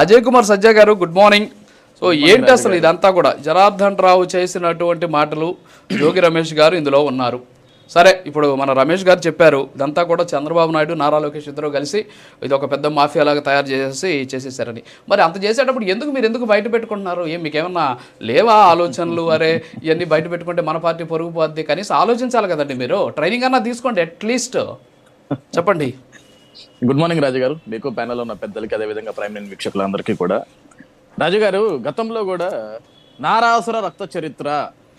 అజయ్ కుమార్ సజ్జా గారు good morning. So ఏంటి అసలు ఇదంతా కూడా జనార్దన్ రావు చేసినటువంటి మాటలు జోగి రమేష్ గారు ఇందులో ఉన్నారు. సరే, ఇప్పుడు మన రమేష్ గారు చెప్పారు ఇదంతా కూడా చంద్రబాబు నాయుడు నారా లోకేష్ ఇద్దరు కలిసి ఇది ఒక పెద్ద మాఫియాలాగా తయారు చేసేసారని. మరి అంత చేసేటప్పుడు మీరు ఎందుకు బయట పెట్టుకుంటున్నారు? మీకేమన్నా లేవా ఆలోచనలు? అరే ఇవన్నీ బయట పెట్టుకుంటే మన పార్టీ పొరుగు పోద్ది, కనీసం ఆలోచించాలి కదండి. మీరు ట్రైనింగ్ అన్నా తీసుకోండి అట్లీస్ట్. చెప్పండి. గుడ్ మార్నింగ్ రాజు గారు, మీకు ప్యానెల్లో ఉన్న పెద్దలకి అదేవిధంగా ప్రైమ్ లైన్ వీక్షకులందరికీ కూడా. రాజు గారు, గతంలో కూడా నారాసుర రక్త చరిత్ర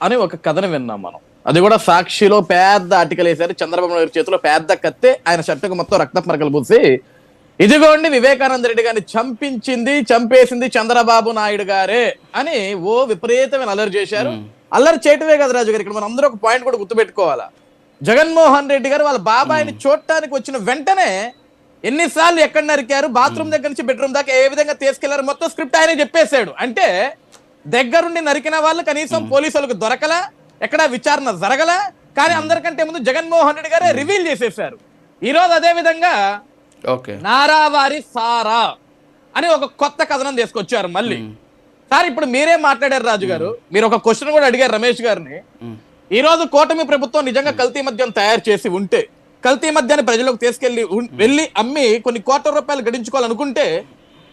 అని ఒక కథను విన్నాం మనం. అది కూడా సాక్షిలో పెద్ద ఆర్టికల్ వేశారు. చంద్రబాబు నాయుడు చేతిలో పెద్ద కత్తి, ఆయన షర్టుకు మొత్తం రక్త మరకలు పూసి ఇదిగోండి వివేకానంద రెడ్డి గారిని చంపేసింది చంద్రబాబు నాయుడు గారే అని ఓ విపరీతమైన అల్లరి చేశారు. అల్లరి చేయటమే కదా రాజు గారు, ఇక్కడ మనం అందరూ ఒక పాయింట్ కూడా గుర్తుపెట్టుకోవాలా. జగన్మోహన్ రెడ్డి గారు వాళ్ళ బాబాయిని చూడటానికి వచ్చిన వెంటనే ఎన్నిసార్లు ఎక్కడ నరికారు, బాత్రూమ్ దగ్గర నుంచి బెడ్రూమ్ దాకా ఏ విధంగా తీసుకెళ్లారు, మొత్తం స్క్రిప్ట్ ఆయనే చెప్పేశాడు. అంటే దగ్గరుండి నరికిన వాళ్ళు కనీసం పోలీసులకు దొరకలా, ఎక్కడ విచారణ జరగల. కానీ అందరికంటే ముందు జగన్మోహన్ రెడ్డి గారే రివీల్ చేసేసారు. ఈ రోజు అదే విధంగా నారావారి సారా అని ఒక కొత్త కథనం తీసుకొచ్చారు మళ్ళీ. సార్ ఇప్పుడు మీరే మాట్లాడారు రాజు గారు, మీరు ఒక క్వశ్చన్ కూడా అడిగారు రమేష్ గారిని. ఈ రోజు కూటమి ప్రభుత్వం నిజంగా కల్తీ మద్యం తయారు చేసి ఉంటే, కల్తీ మద్యాన్ని ప్రజలకు వెళ్ళి అమ్మి కొన్ని కోట్ల రూపాయలు గడించుకోవాలనుకుంటే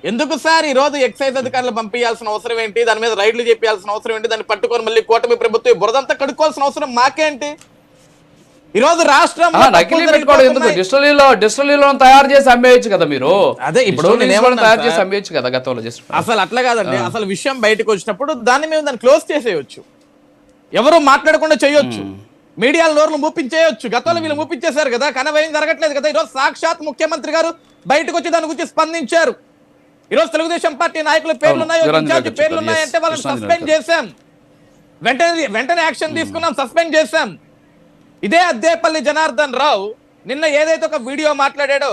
ఎందుకు సార్ ఈ రోజు ఎక్సైజ్ అధికారులు పంపించాల్సిన అవసరం ఏంటి, దాని మీద రైడ్లు చేయాల్సిన అవసరం ఏంటి, దాన్ని పట్టుకొని మళ్ళీ కూటమి ప్రభుత్వం బురదంతా కడుక్కోవాల్సిన అవసరం మాకేంటి? ఈ రోజు రాష్ట్రం డిస్టలీలో తయారు చేసి అమ్మేయచ్చు కదా మీరు. అదే ఇప్పుడు తయారు చేసి అమ్మేయచ్చు కదా గతంలో. అసలు అట్లా కాదండి, అసలు విషయం బయటకు వచ్చినప్పుడు దాన్ని క్లోజ్ చేసేయచ్చు, ఎవరు మాట్లాడకుండా చేయొచ్చు, మీడియాల నోర్లు మూపించేయొచ్చు. గతంలో వీళ్ళు మూపించేశారు కదా, కనవేం జరగట్లేదు కదా. ఈరోజు సాక్షాత్ ముఖ్యమంత్రి గారు బయటకు వచ్చి దాని గురించి స్పందించారు. ఈరోజు తెలుగుదేశం పార్టీ నాయకుల పేర్లున్నాయి, ఇన్ఛార్జి పేర్లున్నాయంటే వాళ్ళని సస్పెండ్ చేశాం, వెంటనే యాక్షన్ తీసుకున్నాం, సస్పెండ్ చేశాం. ఇదే అద్దేపల్లి జనార్దన్ రావు నిన్న ఏదైతే ఒక వీడియో మాట్లాడాడో,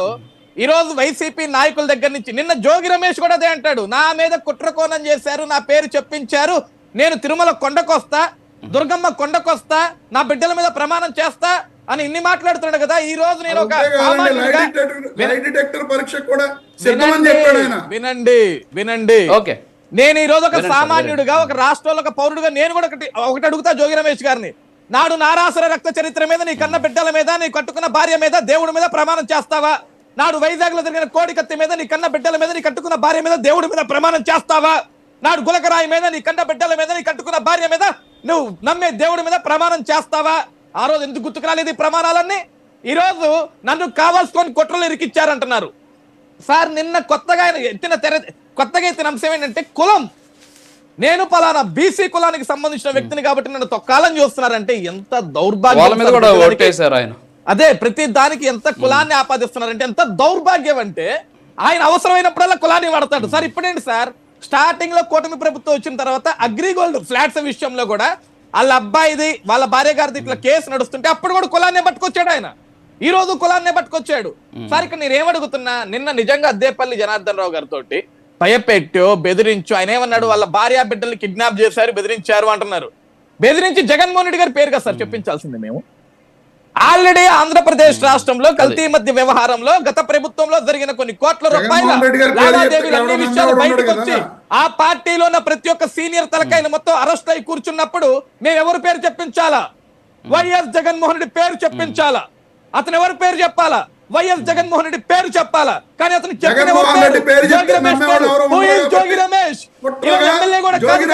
ఈ రోజు వైసీపీ నాయకుల దగ్గర నుంచి నిన్న జోగి రమేష్ కూడా అదే అంటాడు, నా మీద కుట్రకోణం చేశారు, నా పేరు చెప్పించారు, నేను తిరుమల కొండకొస్తా, దుర్గమ్మ కొండకొస్తా, నా బిడ్డల మీద ప్రమాణం చేస్తా అని ఇన్ని మాట్లాడుతున్నాడు కదా. ఈ రోజు నేను ఒక వినండి, నేను ఈ రోజు ఒక సామాన్యుడిగా, ఒక రాష్ట్రంలో ఒక పౌరుడుగా నేను కూడా ఒకటి అడుగుతా జోగి రమేష్ గారిని. నాడు నారాసుర రక్త చరిత్ర మీద, నీ కన్న బిడ్డల మీద, నీ కట్టుకున్న భార్య మీద, దేవుడి మీద ప్రమాణం చేస్తావా? నాడు వైజాగ్ లో జరిగిన కోడికత్తి మీద, నీ కన్న బిడ్డల మీద, నీ కట్టుకున్న భార్య మీద, దేవుడి మీద ప్రమాణం చేస్తావా? నాడు గులకరాయి మీద, నీ కన్న బిడ్డల మీద, నీ కట్టుకున్న భార్య మీద, నువ్వు నమ్మే దేవుడి మీద ప్రమాణం చేస్తావా? ఆ రోజు ఎందుకు గుర్తుకు రాలేదు ఈ ప్రమాణాలన్నీ? ఈ రోజు నన్ను కావాల్సుకొని కుట్రలు ఇరికిచ్చారంటున్నారు. సార్ నిన్న కొత్తగా ఎత్తిన అంశం ఏంటంటే కులం. నేను పలానా బీసీ కులానికి సంబంధించిన వ్యక్తిని కాబట్టి నన్ను తొక్కాలని చూస్తున్నారంటే ఎంత దౌర్భాగ్యం. అదే ప్రతి దానికి ఎంత కులాన్ని ఆపాదిస్తున్నారంటే ఎంత దౌర్భాగ్యం అంటే, ఆయన అవసరమైనప్పుడల్లా కులాన్ని వాడతాడు. సార్ ఇప్పుడేంటి సార్, స్టార్టింగ్ లో కూటమి ప్రభుత్వం వచ్చిన తర్వాత అగ్రిగోల్డ్ ఫ్లాట్స్ విషయంలో కూడా వాళ్ళ అబ్బాయిది వాళ్ళ భార్య గారిది ఇట్లా కేసు నడుస్తుంటే అప్పుడు కూడా కులాన్నే పట్టుకొచ్చాడు ఆయన. ఈ రోజు కులాన్నే పట్టుకొచ్చాడు. సార్ ఇక్కడ నేను ఏమడుగుతున్నా, నిన్న నిజంగా అద్దేపల్లి జనార్దన్ రావు గారితో భయపెట్టో బెదిరించో, ఆయన ఏమన్నాడు, వాళ్ళ భార్య బిడ్డల్ని కిడ్నాప్ చేశారు, బెదిరించారు అంటున్నారు. బెదిరించి జగన్మోహన్ రెడ్డి గారి పేరు కదా సార్ చెప్పించాల్సింది. మేము ఆల్రెడీ ఆంధ్రప్రదేశ్ రాష్ట్రంలో కల్తీ మధ్య వ్యవహారంలో గత ప్రభుత్వంలో జరిగిన కొన్ని కోట్ల రూపాయల లావాదేవీలు అన్ని విషయాలు బయటకు వచ్చి ఆ పార్టీలో ఉన్న ప్రతి ఒక్క సీనియర్ తలకాయలు మొత్తం అరెస్ట్ అయి కూర్చున్నప్పుడు మేము ఎవరి పేరు చెప్పించాలా? వైఎస్ జగన్మోహన్ రెడ్డి పేరు చెప్పించాలా? అతను ఎవరి పేరు చెప్పాలా? వైఎస్ జగన్మోహన్ రెడ్డి పేరు చెప్పాలా? కానీ అతను చెప్పిన జోగి రమేష్ ఎమ్మెల్యే కూడా కాదు.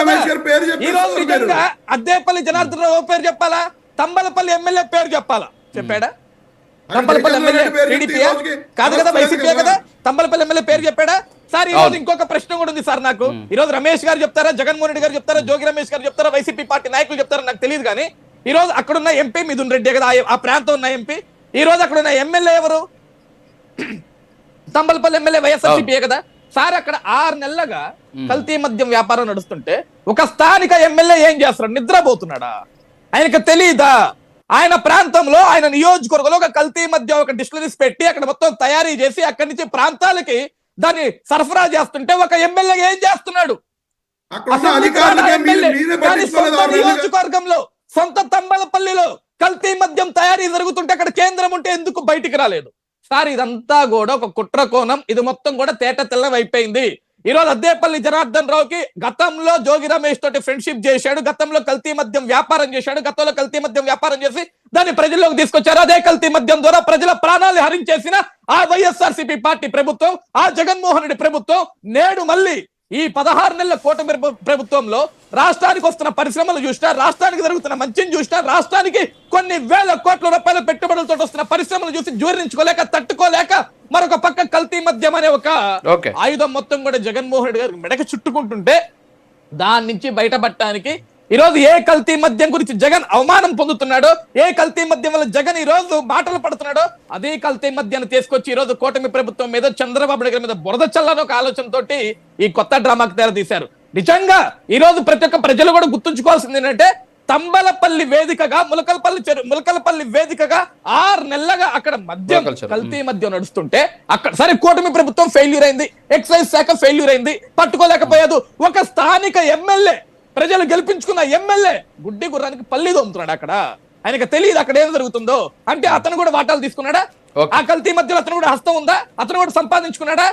ఈ రోజు నిజంగా అద్దేపల్లి జనార్దన్ రావు పేరు చెప్పాలా? తంబలపల్లి ఎమ్మెల్యే పేరు చెప్పాలా? చెప్పాడా? తంబలపల్లి ఎమ్మెల్యే టీడీపీ కాదు కదా, వైసీపీ కదా. తంబలపల్లి ఎమ్మెల్యే పేరు చెప్పాడా? సార్ ఈ రోజు ఇంకొక ప్రశ్న కూడా ఉంది సార్ నాకు. ఈ రోజు రమేష్ గారు చెప్తారా, జగన్మోహన్ రెడ్డి గారు చెప్తారా, జోగి రమేష్ గారు చెప్తారా, వైసీపీ పార్టీ నాయకులు చెప్తారా నాకు తెలియదు. కానీ ఈ రోజు అక్కడున్న ఎంపీ మిథున్ రెడ్డి కదా, ఆ ప్రాంతం ఉన్న ఎంపీ. ఈ రోజు అక్కడ ఉన్న ఎమ్మెల్యే ఎవరు? తంబలపల్లి ఎమ్మెల్యే వైఎస్ఆర్సీపీ కదా. సార్ అక్కడ 6 నెలలుగా కల్తీ మద్యం వ్యాపారం నడుస్తుంటే ఒక స్థానిక ఎమ్మెల్యే ఏం చేస్తున్నాడు? నిద్రపోతున్నాడా? ఆయనకు తెలీదా? ఆయన ప్రాంతంలో, ఆయన నియోజకవర్గంలో ఒక కల్తీ మద్యం ఒక డిస్టిలరీస్ పెట్టి అక్కడ మొత్తం తయారీ చేసి అక్కడి నుంచి ప్రాంతాలకి దాన్ని సరఫరా చేస్తుంటే ఒక ఎమ్మెల్యే ఏం చేస్తున్నాడు? నియోజకవర్గంలో సొంత తంబలపల్లిలో కల్తీ మద్యం తయారీ జరుగుతుంటే అక్కడ కేంద్రం ఉంటే ఎందుకు బయటికి రాలేదు? సార్ ఇదంతా కూడా ఒక కుట్ర కోణం, ఇది మొత్తం కూడా తేట తెల్లం అయిపోయింది. ఈ రోజు అద్దేపల్లి జనార్దన్ రావుకి గతంలో జోగి రమేష్ తోటి ఫ్రెండ్షిప్ చేశాడు, గతంలో కల్తీ మద్యం వ్యాపారం చేశాడు, గతంలో కల్తీ మద్యం వ్యాపారం చేసి దాన్ని ప్రజల్లోకి తీసుకొచ్చారు. అదే కల్తీ మద్యం ద్వారా ప్రజల ప్రాణాలు హరించేసిన ఆ వైఎస్ఆర్సీపీ పార్టీ ప్రభుత్వం, ఆ జగన్మోహన్ రెడ్డి ప్రభుత్వం నేడు మళ్ళీ ఈ 16 నెలల కూటమి ప్రభుత్వంలో రాష్ట్రానికి వస్తున్న పరిశ్రమలు చూసినా, రాష్ట్రానికి జరుగుతున్న మంచిని చూసినా, రాష్ట్రానికి కొన్ని వేల కోట్ల రూపాయల పెట్టుబడులతో వస్తున్న పరిశ్రమలు చూసి జీర్ణించుకోలేక, తట్టుకోలేక మరొక పక్క కల్తీ మద్యం అనే ఒక ఆయుధం మొత్తం కూడా జగన్మోహన్ రెడ్డి గారికి మెడకి చుట్టుకుంటుంటే దాని నుంచి బయటపడటానికి ఈ రోజు ఏ కల్తీ మద్యం గురించి జగన్ అవమానం పొందుతున్నాడో, ఏ కల్తీ మద్యం వల్ల జగన్ ఈ రోజు మాటలు పడుతున్నాడో, అదే కల్తీ మద్యాన్ని తీసుకొచ్చి ఈ రోజు కూటమి ప్రభుత్వం మీద, చంద్రబాబు నాయుడు మీద బురద చల్లని ఒక ఆలోచనతోటి ఈ కొత్త డ్రామాకి తెరదీశారు. నిజంగా ఈ రోజు ప్రతి ఒక్క ప్రజలు కూడా గుర్తుంచుకోవాల్సింది ఏంటంటే, తంబలపల్లి వేదికగా, ములకలపల్లి వేదికగా 6 నెలలుగా అక్కడ మద్యం, కల్తీ మద్యం నడుస్తుంటే అక్కడ సరే కూటమి ప్రభుత్వం ఫెయిల్యూర్ అయింది, ఎక్సైజ్ శాఖ ఫెయిల్యూర్ అయింది, పట్టుకోలేకపోయాదు. ఒక స్థానిక ఎమ్మెల్యే, ప్రజలు గెలిపించుకున్న ఎమ్మెల్యే గుడ్డి గుర్రానికి పల్లి దొమ్ముతున్నాడు. అక్కడ ఆయనకు తెలియదు అక్కడ ఏం జరుగుతుందో. అంటే అతను కూడా వాటాలు తీసుకున్నాడా? ఆ కల్తీ మధ్యలో అతను కూడా హస్తం ఉందా? అతను కూడా సంపాదించుకున్నాడా?